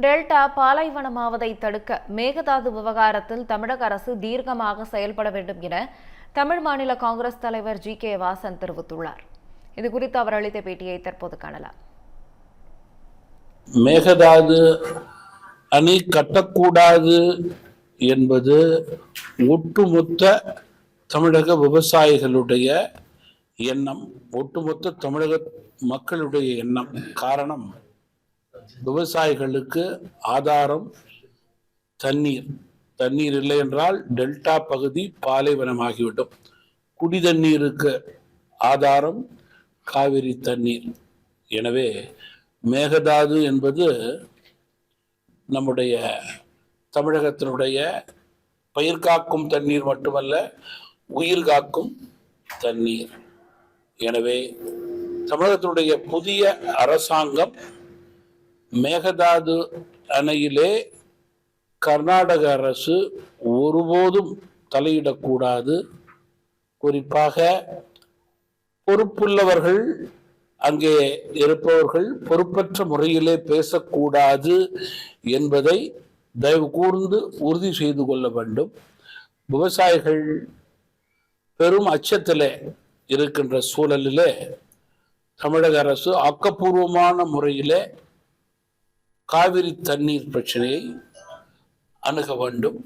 Delta பாலைவனமாவதை தடுக்க மேகதாது விவகாரத்தில் தமிழக அரசு தீர்க்கமாக செயல்பட வேண்டும் என தமிழ் மாநில காங்கிரஸ் தலைவர் ஜி.கே. வாசன் தெரிவித்துள்ளார். இதுகுறித்து அவர் அளித்த பேட்டியை தற்போது காணலாம். மேகதாது அணை கட்டக்கூடாது என்பது ஒட்டுமொத்த தமிழக விவசாயிகளுடைய எண்ணம், ஒட்டுமொத்த தமிழக மக்களுடைய எண்ணம். காரணம், விவசாயிகளுக்கு ஆதாரம் தண்ணீர் இல்லை என்றால் டெல்டா பகுதி பாலைவனமாகிவிடும். குடி தண்ணீருக்கு ஆதாரம் காவிரி தண்ணீர். எனவே மேகதாது என்பது நம்முடைய தமிழகத்தினுடைய பயிர் காக்கும் தண்ணீர் மட்டுமல்ல, உயிர் காக்கும் தண்ணீர். எனவே தமிழகத்தினுடைய புதிய அரசாங்கம் மேகதாது அணையிலே கர்நாடக அரசு ஒருபோதும் தலையிடக்கூடாது. குறிப்பாக பொறுப்புள்ளவர்கள், அங்கே இருப்பவர்கள் பொறுப்பற்ற முறையிலே பேசக்கூடாது என்பதை தயவு கூர்ந்து உறுதி செய்து கொள்ள வேண்டும். விவசாயிகள் பெரும் அச்சத்திலே இருக்கின்ற சூழலிலே தமிழக அரசு ஆக்கப்பூர்வமான முறையிலே காவிரி தண்ணீர் பிரச்சனையை அணுக வேண்டும்.